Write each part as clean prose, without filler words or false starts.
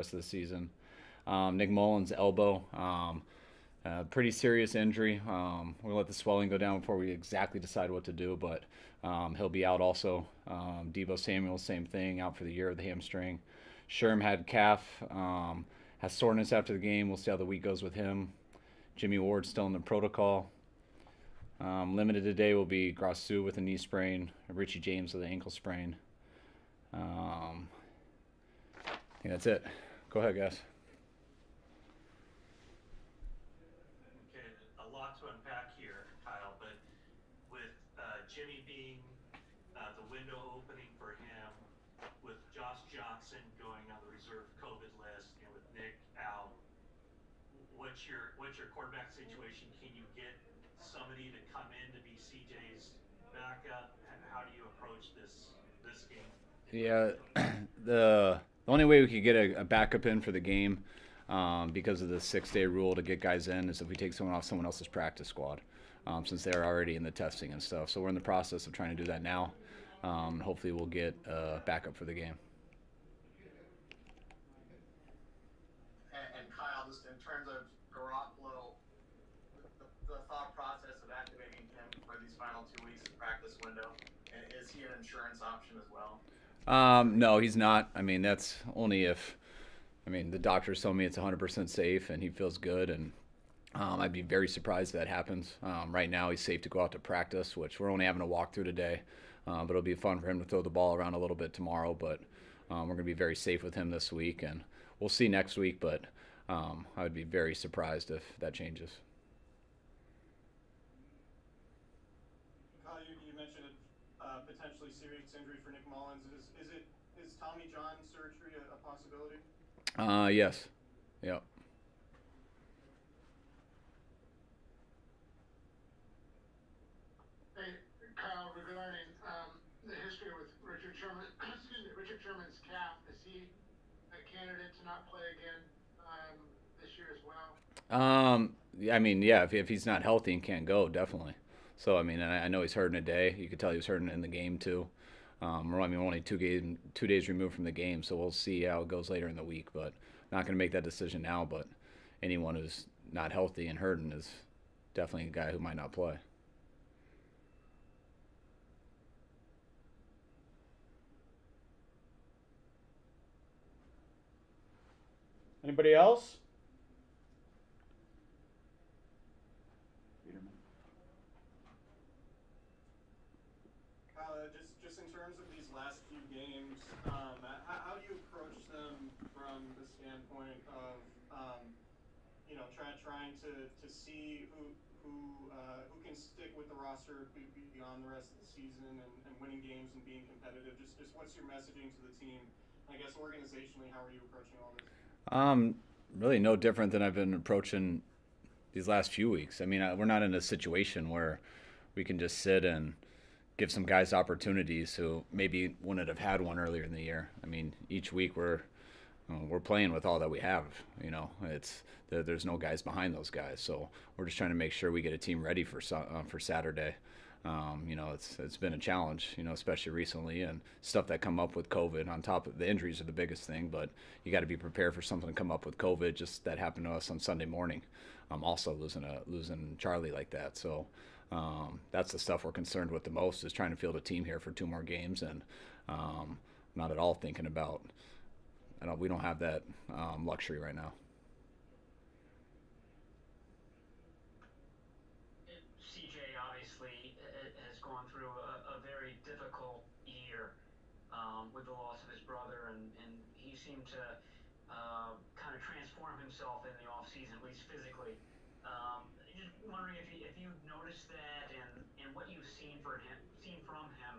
rest of the season. Nick Mullins' elbow, pretty serious injury. We'll let the swelling go down before we exactly decide what to do, but he'll be out also. Debo Samuel, same thing, out for the year with the hamstring. Sherm had calf, has soreness after the game. We'll see how the week goes with him. Jimmy Ward's still in the protocol. Limited today will be Grossu with a knee sprain, Richie James with an ankle sprain. I think that's it. Go ahead, guys. Okay, a lot to unpack here, Kyle, but with Jimmy being the window opening for him, with Josh Johnson going on the reserve COVID list, and with Nick out, what's your quarterback situation? Can you get somebody to come in to be CJ's backup? How do you approach this game? Yeah, the only way we could get a backup in for the game, because of the 6-day rule to get guys in, is if we take someone off someone else's practice squad, since they're already in the testing and stuff. So we're in the process of trying to do that now. Hopefully, we'll get a backup for the game. And Kyle, just in terms of Garoppolo, the thought process of activating him for these final 2 weeks of practice window, and is he an insurance option as well? No, he's not. I mean, that's only if, I mean, the doctors tell me it's 100% safe and he feels good. And I'd be very surprised if that happens. Right now, he's safe to go out to practice, which we're only having a walkthrough today. But it'll be fun for him to throw the ball around a little bit tomorrow. But we're going to be very safe with him this week. And we'll see next week. But I would be very surprised if that changes. You mentioned a potentially serious injury for Nick Mullins. Is Tommy John surgery a possibility? Yes. Yep. Hey, Kyle, regarding the history with Richard Sherman, excuse me, Richard Sherman's calf, is he a candidate to not play again this year as well? Yeah, I mean, yeah, if he's not healthy and can't go, definitely. So, I mean, I know he's hurting a day. You could tell he was hurting in the game, too. I mean, we're only 2 days removed from the game, so we'll see how it goes later in the week. But not going to make that decision now. But anyone who's not healthy and hurting is definitely a guy who might not play. Anybody else? Just in terms of these last few games, how do you approach them from the standpoint of trying to see who can stick with the roster beyond the rest of the season and winning games and being competitive? Just what's your messaging to the team? I guess organizationally, how are you approaching all this? Um, Really no different than I've been approaching these last few weeks. I mean, we're not in a situation where we can just sit and give some guys opportunities who maybe wouldn't have had one earlier in the year. I mean, each week we're playing with all that we have. It's there's no guys behind those guys, so we're just trying to make sure we get a team ready for Saturday. It's been a challenge, especially recently, and stuff that come up with COVID. On top of the injuries are the biggest thing, but you got to be prepared for something to come up with COVID. Just that happened to us on Sunday morning. Also losing Charlie like that. So that's the stuff we're concerned with the most, is trying to field a team here for 2 more games, and not at all thinking about. We don't have that luxury right now. CJ obviously has gone through a very difficult year with the loss of his brother, and he seemed to kind of transform himself in the off season, at least physically. Just wondering if you've noticed that, and what you've seen from him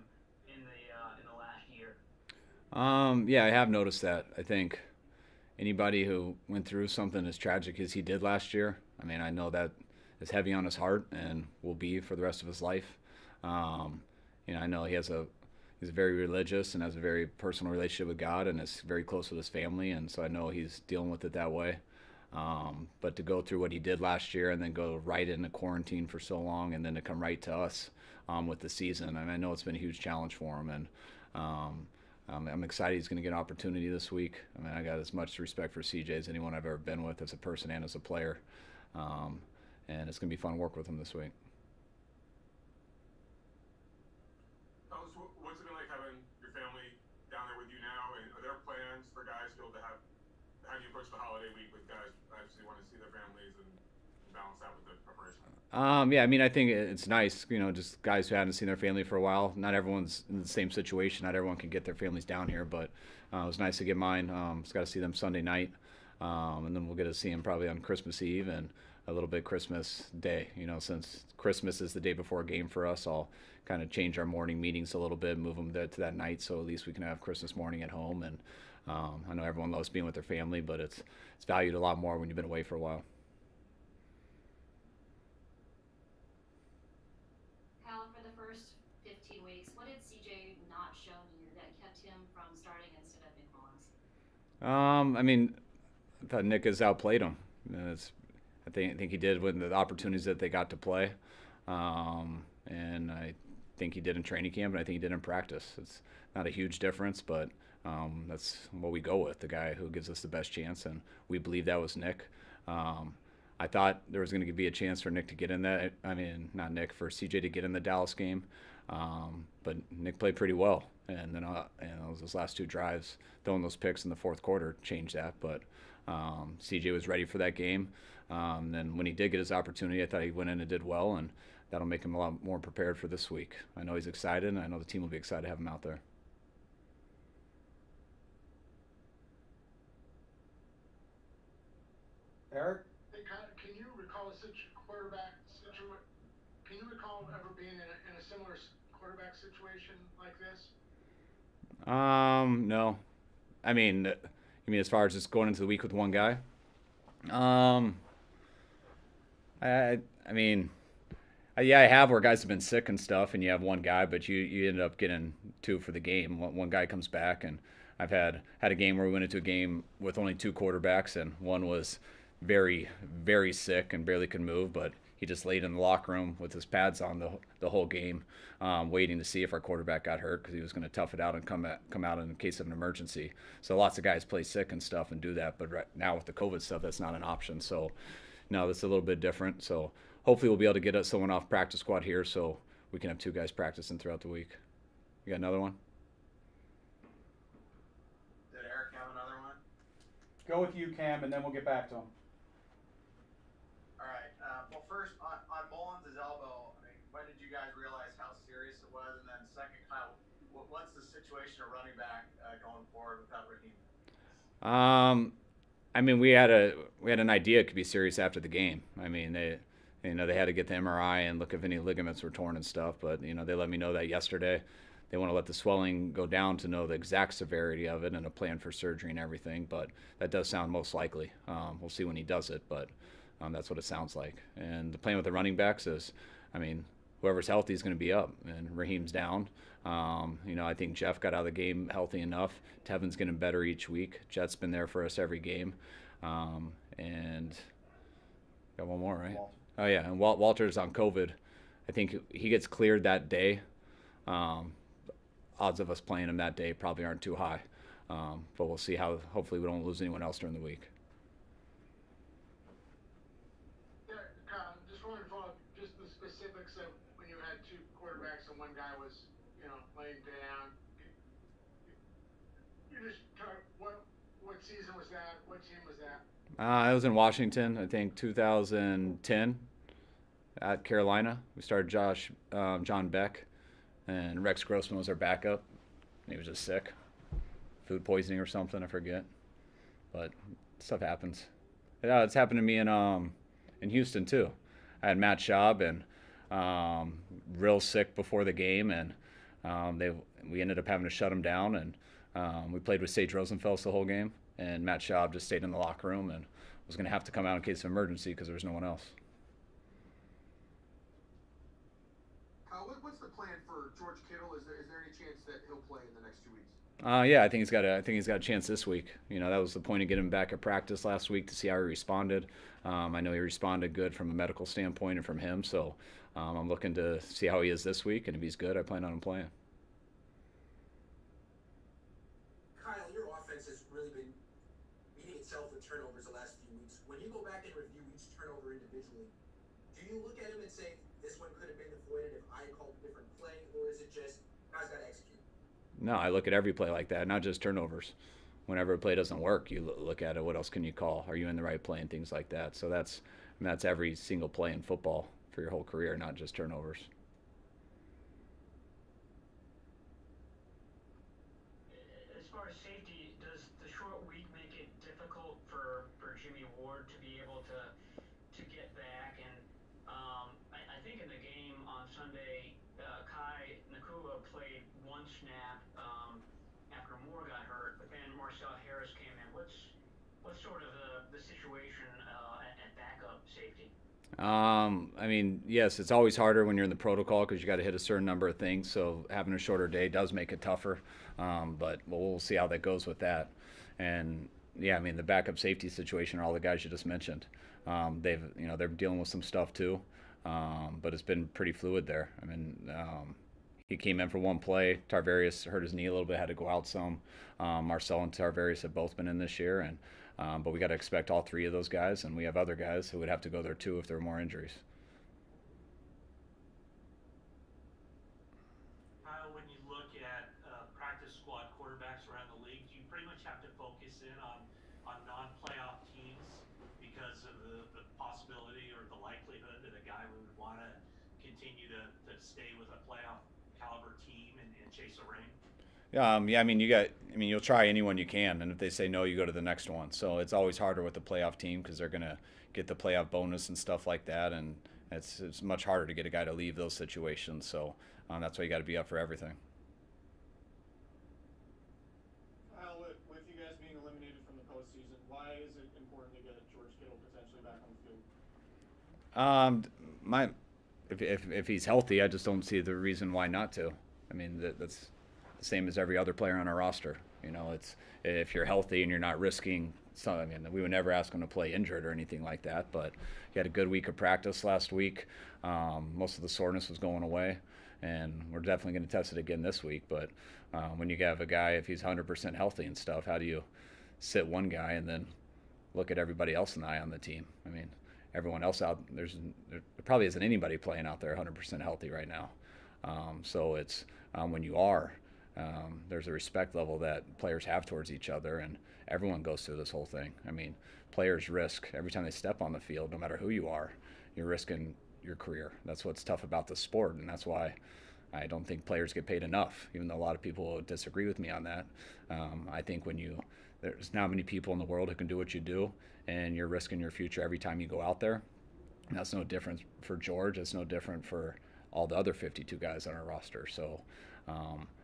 in the last year. Yeah, I have noticed that. I think anybody who went through something as tragic as he did last year, I mean, I know that is heavy on his heart and will be for the rest of his life. Um, I know he's very religious and has a very personal relationship with God and is very close with his family, and so I know he's dealing with it that way. But to go through what he did last year and then go right into quarantine for so long, and then to come right to us with the season, I mean, I know it's been a huge challenge for him, and I'm excited he's going to get an opportunity this week. I mean, I got as much respect for CJ as anyone I've ever been with as a person and as a player. Um, and it's going to be fun to work with him this week. What's it been like having your family down there with you now? And are there plans for guys to be able to have, how do you approach the holiday week with guys obviously want to see their families and balance that with the preparation? Yeah, I mean, I think it's nice, just guys who haven't seen their family for a while. Not everyone's in the same situation. Not everyone can get their families down here, but it was nice to get mine. Just got to see them Sunday night, and then we'll get to see them probably on Christmas Eve and a little bit Christmas Day. Since Christmas is the day before a game for us, I'll kind of change our morning meetings a little bit, move them to that night, so at least we can have Christmas morning at home. And I know everyone loves being with their family, but it's valued a lot more when you've been away for a while. For the first 15 weeks, what did CJ not show you that kept him from starting instead of Nick Mullins? I mean, I thought Nick has outplayed him. I think he did with the opportunities that they got to play, and I think he did in training camp, and I think he did in practice. It's not a huge difference, but that's what we go with, the guy who gives us the best chance, and we believe that was Nick. I thought there was going to be a chance for Nick to get in that. I mean, not Nick, for CJ to get in the Dallas game. But Nick played pretty well. And then those last two drives, throwing those picks in the fourth quarter changed that. But CJ was ready for that game. Then when he did get his opportunity, I thought he went in and did well. And that'll make him a lot more prepared for this week. I know he's excited, and I know the team will be excited to have him out there. Eric? Can you recall can you recall ever being in a similar quarterback situation like this? No. I mean, you mean as far as just going into the week with one guy? I mean, yeah, I have, where guys have been sick and stuff, and you have one guy, but you end up getting two for the game. One guy comes back, and I've had a game where we went into a game with only two quarterbacks, and one was very, very sick and barely could move, but he just laid in the locker room with his pads on the whole game, waiting to see if our quarterback got hurt, because he was going to tough it out and come out in case of an emergency. So lots of guys play sick and stuff and do that, but right now with the COVID stuff, that's not an option. So no, that's a little bit different. So hopefully we'll be able to get someone off practice squad here, so we can have two guys practicing throughout the week. You got another one? Did Eric have another one? Go with you, Cam, and then we'll get back to him. All right. Well, first, on Mullins' elbow, I mean, when did you guys realize how serious it was? And then second, Kyle, what's the situation of running back going forward without Raheem? I mean, we had an idea it could be serious after the game. I mean, they had to get the MRI and look if any ligaments were torn and stuff, but they let me know that yesterday. They want to let the swelling go down to know the exact severity of it and a plan for surgery and everything, but that does sound most likely. We'll see when he does it, but that's what it sounds like. And the plan with the running backs is, I mean, whoever's healthy is going to be up, and Raheem's down. I think Jeff got out of the game healthy enough. Tevin's getting better each week. Jet's been there for us every game. And got one more, right? Walter. Oh, yeah, and Walter's on COVID. I think he gets cleared that day. Odds of us playing him that day probably aren't too high. But we'll see how. Hopefully we don't lose anyone else during the week. Yeah, Kyle, just wanted to follow up just the specifics of when you had two quarterbacks and one guy was, laying down. You just talk, what season was that? What team was that? I was in Washington, I think 2010 at Carolina. We started John Beck, and Rex Grossman was our backup. He was just sick, food poisoning or something, I forget. But stuff happens. Yeah, it's happened to me in Houston too. I had Matt Schaub and real sick before the game, and we ended up having to shut him down, and we played with Sage Rosenfels the whole game, and Matt Schaub just stayed in the locker room and was going to have to come out in case of emergency because there was no one else. What's the plan for George Kittle? Is there any chance that he'll play in the next 2 weeks? Yeah, I think he's got a chance this week. That was the point of getting him back at practice last week to see how he responded. I know he responded good from a medical standpoint and from him, so I'm looking to see how he is this week, and if he's good, I plan on him playing. the turnovers the last few weeks. When you go back and review each turnover individually, do you look at him and say, this one could have been avoided if I called a different play, or is it just, guys got to execute? No, I look at every play like that, not just turnovers. Whenever a play doesn't work, you look at it. What else can you call? Are you in the right play and things like that? So that's every single play in football for your whole career, not just turnovers. As far as safety, does the short week make it difficult for Jimmy Ward to be able to get back? And I think in the game on Sunday, Kai Nakua played one snap after Moore got hurt, but then Marcel Harris came in. What's sort of the situation at backup safety? I mean, yes, it's always harder when you're in the protocol because you got to hit a certain number of things. So having a shorter day does make it tougher. But we'll see how that goes with that. And yeah, I mean, the backup safety situation are all the guys you just mentioned. They're dealing with some stuff too. But it's been pretty fluid there. I mean, he came in for one play. Tarvarius hurt his knee a little bit, had to go out some. Marcel and Tarvarius have both been in this year, but we got to expect all three of those guys, and we have other guys who would have to go there too if there were more injuries. Kyle, when you look at practice squad quarterbacks around the league, do you pretty much have to focus in on non-playoff teams because of the possibility or the likelihood that a guy would want to continue to stay with a playoff caliber team and chase a ring? Yeah, I mean, you'll try anyone you can, and if they say no, you go to the next one. So it's always harder with the playoff team because they're gonna get the playoff bonus and stuff like that, and it's much harder to get a guy to leave those situations. So that's why you got to be up for everything. Kyle, with you guys being eliminated from the postseason, why is it important to get George Kittle potentially back on the field? If he's healthy, I just don't see the reason why not to. I mean, that's the same as every other player on our roster. You know, it's if you're healthy and you're not risking. So I mean, we would never ask him to play injured or anything like that. But he had a good week of practice last week. Most of the soreness was going away, and we're definitely going to test it again this week. But when you have a guy, if he's 100% healthy and stuff, how do you sit one guy and then look at everybody else in the eye on the team? I mean, everyone else out there probably isn't anybody playing out there 100% healthy right now. So it's when you are, there's a respect level that players have towards each other, and everyone goes through this whole thing. I mean, players risk every time they step on the field, no matter who you are, you're risking your career. That's what's tough about the sport, and that's why I don't think players get paid enough, even though a lot of people disagree with me on that. I think there's not many people in the world who can do what you do, and you're risking your future every time you go out there. And that's no different for George. It's no different for all the other 52 guys on our roster. So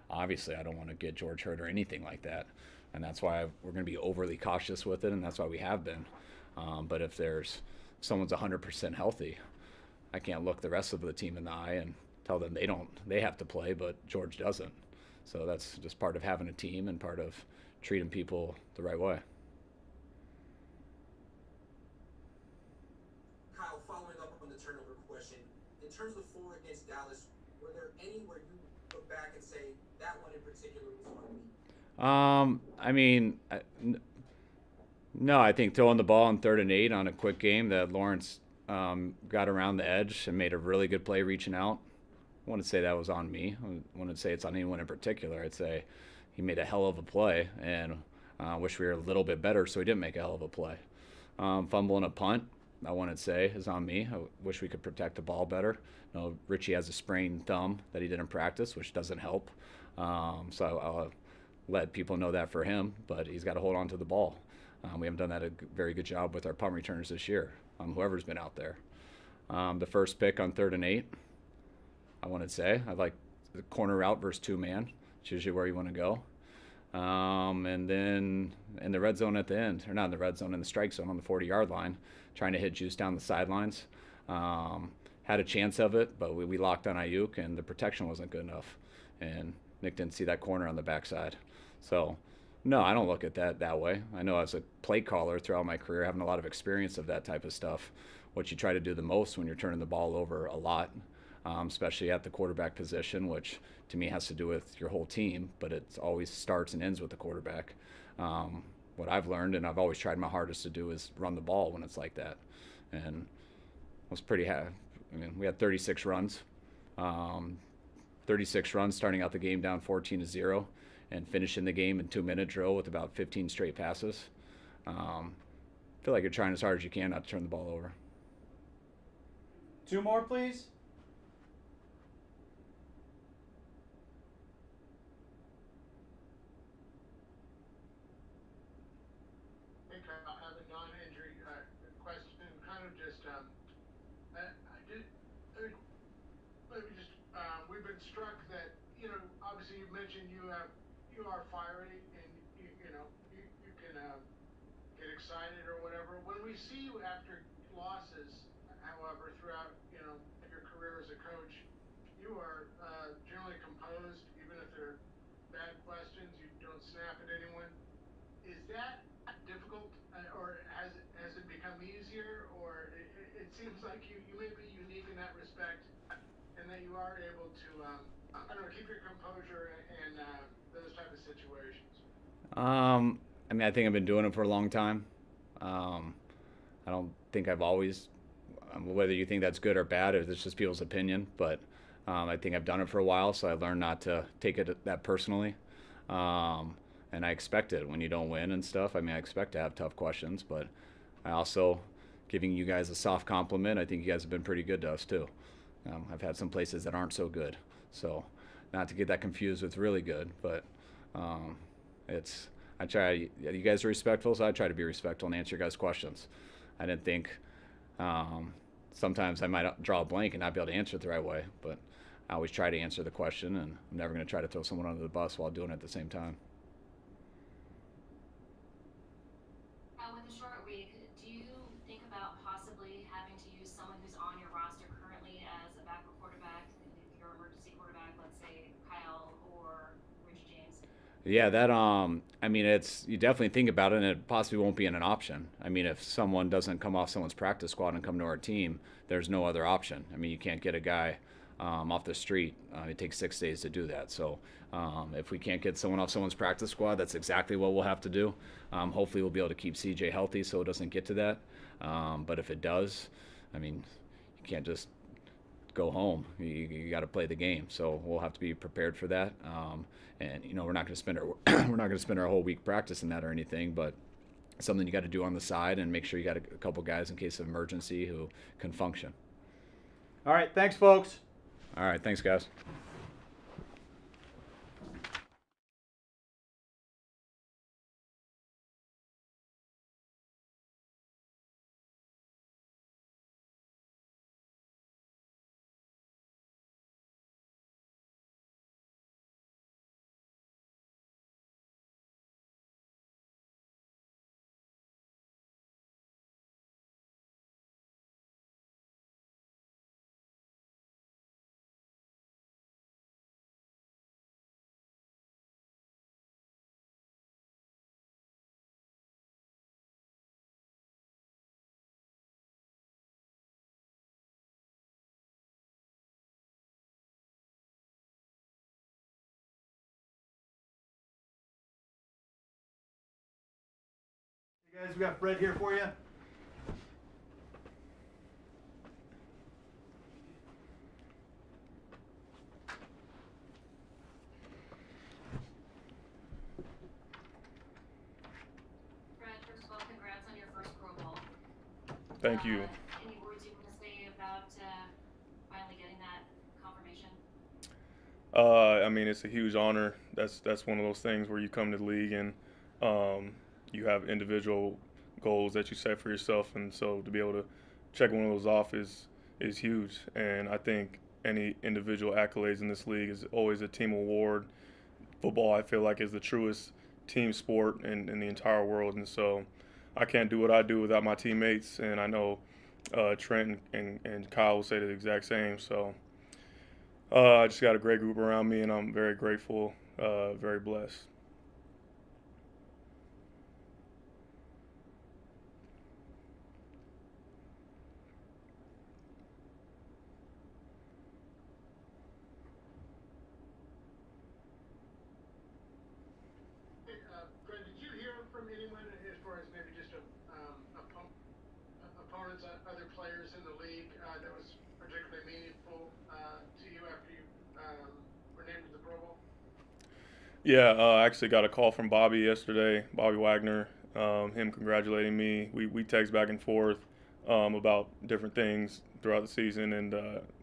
obviously I don't want to get George hurt or anything like that. And that's why we're going to be overly cautious with it, and that's why we have been. But if someone's 100% healthy, I can't look the rest of the team in the eye and tell them they have to play, but George doesn't. So that's just part of having a team and part of treating people the right way. Kyle, following up on the turnover question, in terms of the four against Dallas, were there any where you look back and say that one in particular was on me? I mean, no, I think throwing the ball on 3rd and 8 on a quick game that Lawrence got around the edge and made a really good play reaching out. I wouldn't say that was on me. I wouldn't say it's on anyone in particular. I'd say he made a hell of a play, and I wish we were a little bit better so he didn't make a hell of a play. Fumbling a punt, I wouldn't say is on me. I wish we could protect the ball better. You know, Richie has a sprained thumb that he didn't practice, which doesn't help. So I'll let people know that for him, but he's got to hold on to the ball. We haven't done that a very good job with our punt returners this year, whoever's been out there. The first pick on 3rd and 8, I want to say. I like the corner route versus two-man. It's usually where you want to go. And then in the red zone at the end, or not in the red zone, in the strike zone on the 40-yard line, trying to hit Juice down the sidelines. Had a chance of it, but we locked on Ayuk, and the protection wasn't good enough. And Nick didn't see that corner on the backside. So, no, I don't look at that way. I know as a play caller throughout my career, having a lot of experience of that type of stuff, what you try to do the most when you're turning the ball over a lot, especially at the quarterback position, which to me has to do with your whole team, but it always starts and ends with the quarterback. what I've learned, and I've always tried my hardest to do, is run the ball when it's like that. And I was pretty happy. I mean, we had 36 runs. 36 runs starting out the game down 14-0 and finishing the game in 2-minute drill with about 15 straight passes. Feel like you're trying as hard as you can not to turn the ball over. 2 more, please. Hey, Kyle, I have a non-injury question. Kind of just, we've been struck that, obviously you mentioned you are fiery and you can get excited or whatever. When we see you after losses, however, throughout your career as a coach, you are generally composed, even if they're bad questions. You don't snap at anyone. Is that difficult, or has it become easier? Or it seems like you may be unique in that respect, and that you are able to I don't know, keep your composure in those type of situations. I mean, I think I've been doing it for a long time. I don't think I've always, whether you think that's good or bad, or it's just people's opinion, but I think I've done it for a while, so I learned not to take it that personally. And I expect it when you don't win and stuff. I mean, I expect to have tough questions, but I also, giving you guys a soft compliment, I think you guys have been pretty good to us too. I've had some places that aren't so good, so not to get that confused with really good, but I try. You guys are respectful, so I try to be respectful and answer your guys' questions. I didn't think sometimes I might draw a blank and not be able to answer it the right way, but I always try to answer the question, and I'm never going to try to throw someone under the bus while doing it at the same time. With a short week, do you think about possibly having to use someone who's on your roster currently as a backup quarterback, your emergency quarterback, let's say Kyle or Rich James? Yeah, that I mean, you definitely think about it, and it possibly won't be an option. I mean, if someone doesn't come off someone's practice squad and come to our team, there's no other option. I mean, you can't get a guy off the street. It takes 6 days to do that. So if we can't get someone off someone's practice squad, that's exactly what we'll have to do. Hopefully we'll be able to keep CJ healthy so it doesn't get to that. But if it does, I mean, you can't just go home. You got to play the game. So we'll have to be prepared for that. And we're not going to spend our whole week practicing that or anything, but something you got to do on the side and make sure you got a couple guys in case of emergency who can function. All right, thanks, folks. All right, thanks, guys. Hey guys, we got Fred here for you. Fred, first of all, congrats on your first Pro Bowl. Thank you. Any words you want to say about finally getting that confirmation? I mean, it's a huge honor. That's one of those things where you come to the league and you have individual goals that you set for yourself, and so to be able to check one of those off is huge. And I think any individual accolades in this league is always a team award. Football, I feel like, is the truest team sport in the entire world, and so I can't do what I do without my teammates, and I know Trent and Kyle will say the exact same. So I just got a great group around me, and I'm very grateful, very blessed. Fred, did you hear from anyone Yeah, I actually got a call from Bobby yesterday, Bobby Wagner, him congratulating me. We text back and forth about different things throughout the season, and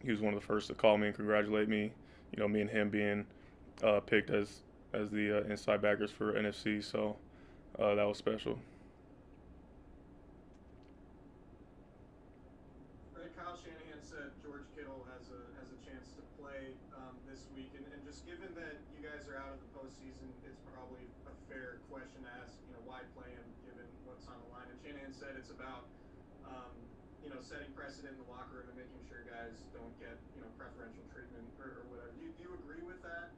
he was one of the first to call me and congratulate me. You know, me and him being picked as the inside backers for NFC, so that was special. Kyle Shanahan said George Kittle has a chance to play this week, and just given that you guys are out of the postseason, it's probably a fair question to ask. You know, why play him given what's on the line? And Shanahan said it's about setting precedent in the locker room and making sure guys don't get preferential treatment or whatever. Do you agree with that?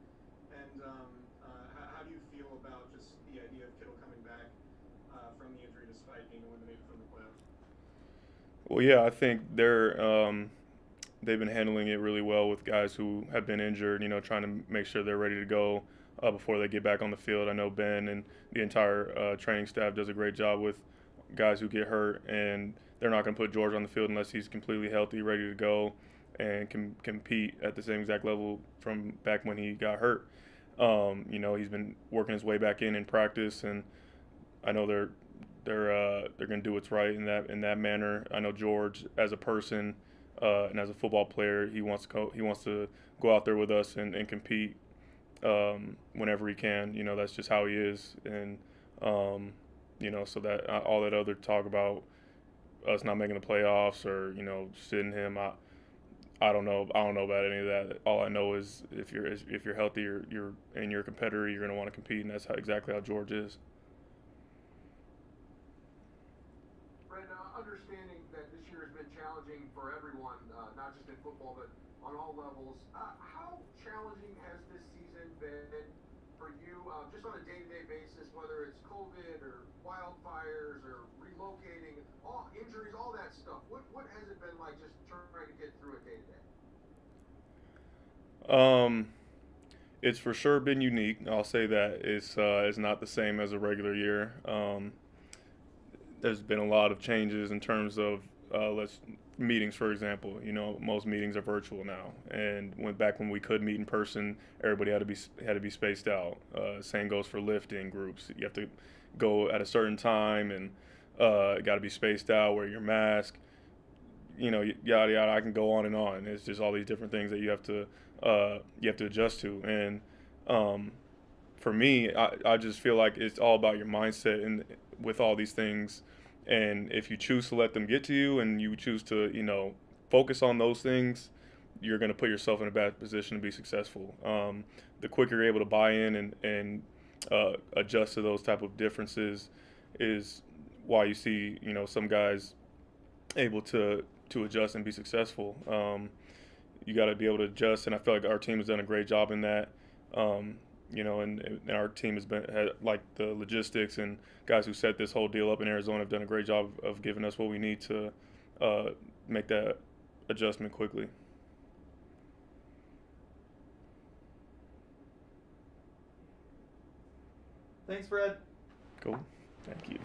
And how do you feel about just the idea of Kittle coming back from the injury despite being eliminated from the playoffs? Well, yeah, I think they've been handling it really well with guys who have been injured, you know, trying to make sure they're ready to go before they get back on the field. I know Ben and the entire training staff does a great job with guys who get hurt, and they're not going to put George on the field unless he's completely healthy, ready to go, and can compete at the same exact level from back when he got hurt. You know, he's been working his way back in practice, and I know they're going to do what's right in that manner. I know George, as a person and as a football player, he wants to go out there with us and compete whenever he can. You know, that's just how he is, and you know, so that all that other talk about us not making the playoffs or sitting him, I don't know about any of that. All I know is if you're healthy, you're a competitor, you're going to want to compete, and that's exactly how George is. Understanding that this year has been challenging for everyone, not just in football, but on all levels, how challenging has this season been for you, just on a day-to-day basis, whether it's COVID or wildfires or relocating, all injuries, all that stuff? What has it been like just trying to get through it day-to-day? It's for sure been unique. I'll say that it's not the same as a regular year. There's been a lot of changes in terms of meetings, for example. You know, most meetings are virtual now, and back when we could meet in person, everybody had to be spaced out. Same goes for lifting groups. You have to go at a certain time, and got to be spaced out. Wear your mask. You know, yada yada. I can go on and on. It's just all these different things that you have to adjust to. And for me, I just feel like it's all about your mindset and with all these things. And if you choose to let them get to you and you choose to, focus on those things, you're going to put yourself in a bad position to be successful. The quicker you're able to buy in and adjust to those type of differences is why you see, some guys able to adjust and be successful. You got to be able to adjust, and I feel like our team has done a great job in that. And our team had like the logistics and guys who set this whole deal up in Arizona have done a great job of giving us what we need to make that adjustment quickly. Thanks, Fred. Cool. Thank you.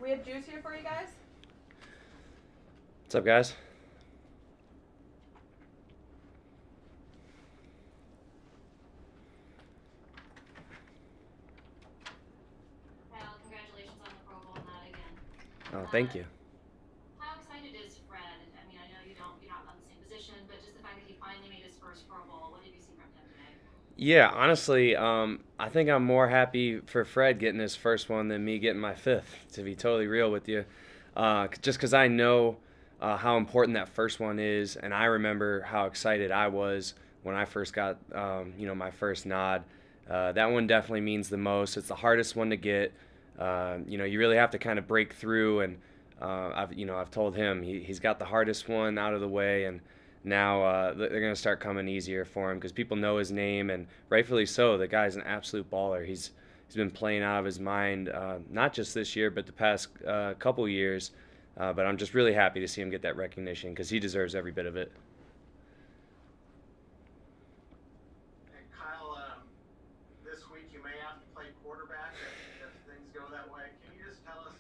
We have juice here for you guys. What's up, guys? Kyle, congratulations on the Pro Bowl and that again. Oh, thank you. How excited is Fred? I mean, I know you're not on the same position, but just the fact that he finally made his first Pro Bowl. What did you see from him today? Yeah, honestly, I think I'm more happy for Fred getting his first one than me getting my fifth, to be totally real with you. Just because I know how important that first one is, and I remember how excited I was when I first got, my first nod. That one definitely means the most. It's the hardest one to get. You really have to kind of break through, and I've told him he's got the hardest one out of the way, and now they're going to start coming easier for him because people know his name, and rightfully so. The guy's an absolute baller. He's been playing out of his mind, not just this year, but the past couple years. But I'm just really happy to see him get that recognition because he deserves every bit of it. And Kyle, this week you may have to play quarterback if things go that way. Can you just tell us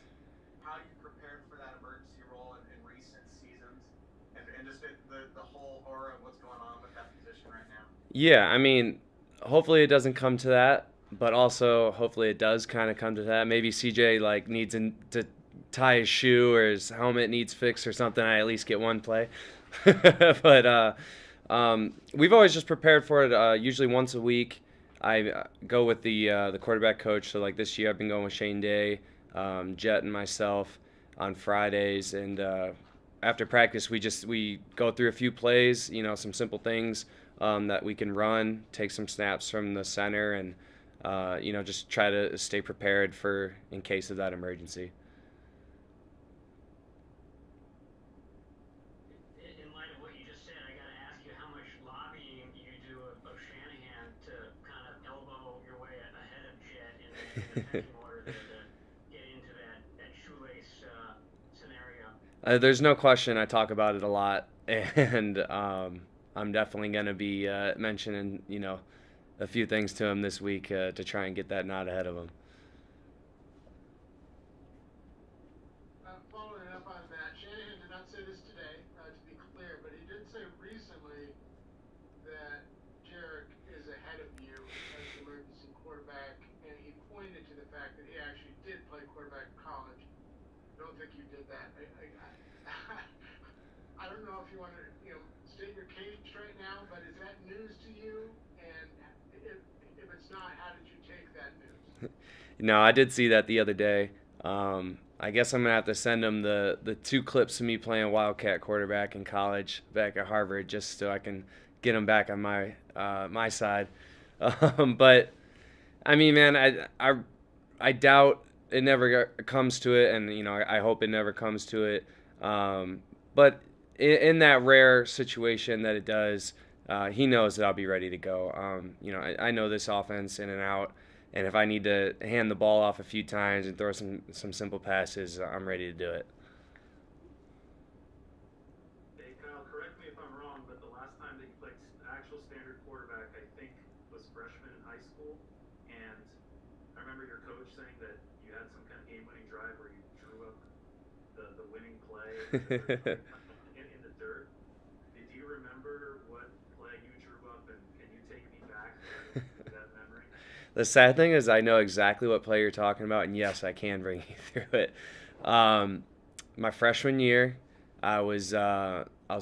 how you prepared for that emergency role in recent seasons and just the whole aura of what's going on with that position right now? Yeah, I mean, hopefully it doesn't come to that, but also hopefully it does kind of come to that. Maybe CJ needs to tie his shoe or his helmet needs fixed or something. I at least get one play. But we've always just prepared for it. Usually once a week, I go with the quarterback coach. So like this year, I've been going with Shane Day, Jet, and myself on Fridays. And after practice, we go through a few plays. Some simple things that we can run, take some snaps from the center, and just try to stay prepared for in case of that emergency. In light of what you just said, I got to ask you how much lobbying you do of Shanahan to kind of elbow your way ahead of Jet in the pecking order to get into that shoelace scenario. There's no question I talk about it a lot, and I'm definitely going to be mentioning, a few things to him this week to try and get that nod ahead of him. Following up on that, Shanahan did not say this today, to be clear, but he did say recently that Jarek is ahead of you as the emergency quarterback, and he pointed to the fact that he actually did play quarterback in college. I don't think you did that. I don't know if you want to, state your case right now, but is that news to you? And if it's not, how did you take that news? No, I did see that the other day. I guess I'm gonna have to send him the 2 clips of me playing Wildcat quarterback in college back at Harvard, just so I can get him back on my side. But I mean, man, I doubt it never comes to it, and I hope it never comes to it. But in that rare situation that it does, he knows that I'll be ready to go. I know this offense in and out, and if I need to hand the ball off a few times and throw some simple passes, I'm ready to do it. Hey, Kyle, correct me if I'm wrong, but the last time that you played actual standard quarterback, I think, was freshman in high school, and I remember your coach saying that you had some kind of game-winning drive where you drew up the winning play. The sad thing is I know exactly what play you're talking about, and yes, I can bring you through it. My freshman year, I was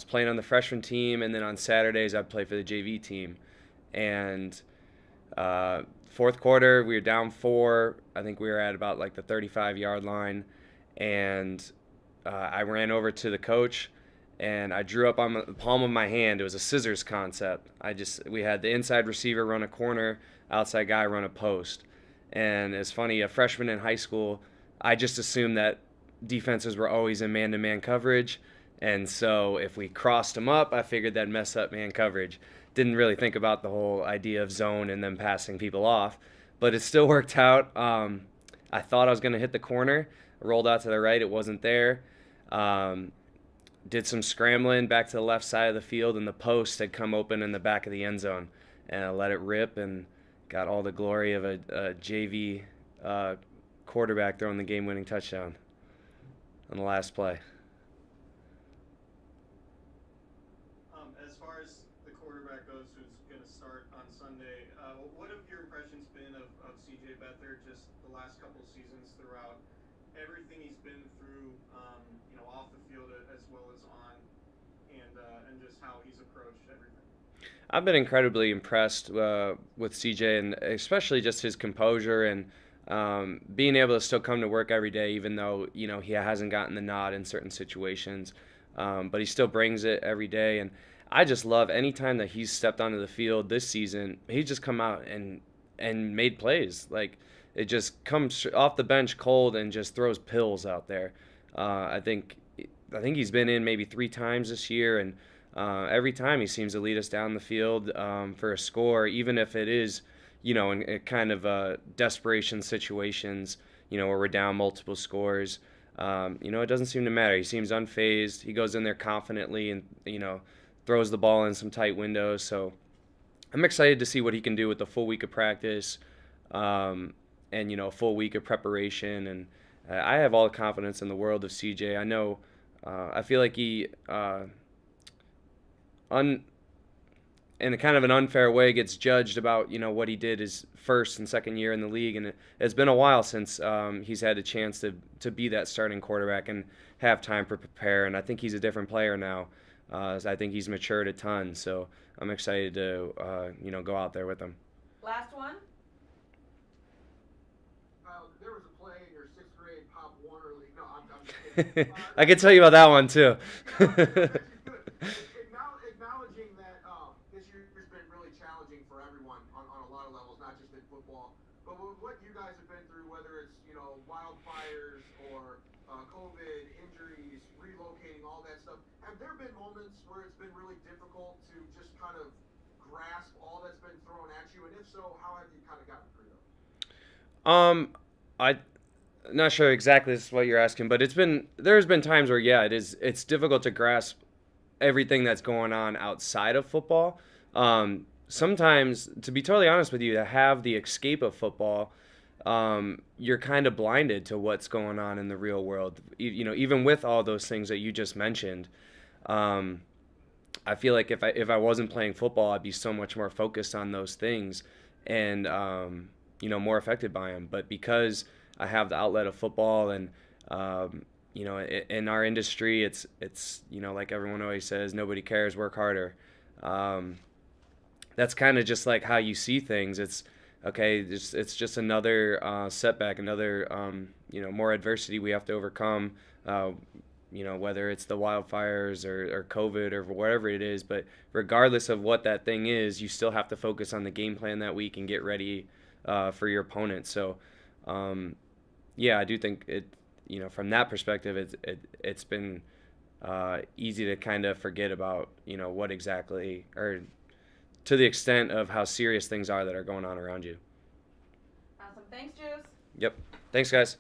playing on the freshman team, and then on Saturdays I'd play for the JV team. And fourth quarter, we were down 4. I think we were at about the 35-yard line, and I ran over to the coach, and I drew up on the palm of my hand. It was a scissors concept. We had the inside receiver run a corner, outside guy run a post. And it's funny, a freshman in high school, I just assumed that defenses were always in man-to-man coverage. And so if we crossed them up, I figured that'd mess up man coverage. Didn't really think about the whole idea of zone and them passing people off. But it still worked out. I thought I was going to hit the corner. I rolled out to the right. It wasn't there. Did some scrambling back to the left side of the field, and the post had come open in the back of the end zone. And I let it rip and got all the glory of a JV quarterback throwing the game-winning touchdown on the last play. As far as the quarterback goes, who's going to start on Sunday, what have your impressions been of CJ Beathard just the last couple seasons throughout everything he's been through, off the field as well as on, and just how he's approached everything? I've been incredibly impressed with CJ, and especially just his composure and being able to still come to work every day, even though he hasn't gotten the nod in certain situations. But he still brings it every day, and I just love any time that he's stepped onto the field this season. He's just come out and and made plays. Like, it just comes off the bench cold and just throws pills out there. I think he's been in maybe 3 times this year, and every time he seems to lead us down the field for a score, even if it is, in kind of desperation situations, where we're down multiple scores. It doesn't seem to matter. He seems unfazed. He goes in there confidently and, throws the ball in some tight windows. So I'm excited to see what he can do with a full week of practice and, a full week of preparation. And I have all the confidence in the world of CJ. I know, I feel like he, in a kind of an unfair way, gets judged about, what he did his first and second year in the league. And it's been a while since he's had a chance to be that starting quarterback and have time to prepare. And I think he's a different player now. I think he's matured a ton. So I'm excited to, go out there with him. Last one. There was a play in your 6th grade Pop Warner League. No, I'm just kidding. I can tell you about that one, too. Acknowledging that this year's been really challenging for everyone on a lot of levels, not just in football, but with what you guys have been through, whether it's wildfires or COVID, injuries, relocating, all that stuff, have there been moments where it's been really difficult to just kind of grasp all that's been thrown at you, and if so, how have you kind of gotten through them? I'm not sure exactly this is what you're asking, but there's been times where it's difficult to grasp everything that's going on outside of football. Sometimes, to be totally honest with you, to have the escape of football, you're kind of blinded to what's going on in the real world. Even with all those things that you just mentioned, I feel like if I wasn't playing football, I'd be so much more focused on those things and more affected by them. But because I have the outlet of football and in our industry, it's like everyone always says, nobody cares, work harder. That's kind of just like how you see things. It's okay. It's just another setback, another more adversity we have to overcome. Whether it's the wildfires or COVID or whatever it is. But regardless of what that thing is, you still have to focus on the game plan that week and get ready for your opponent. So, I do think it. From that perspective, it's been easy to kind of forget about, what exactly, or to the extent of how serious things are that are going on around you. Awesome. Thanks, Juice. Yep. Thanks, guys.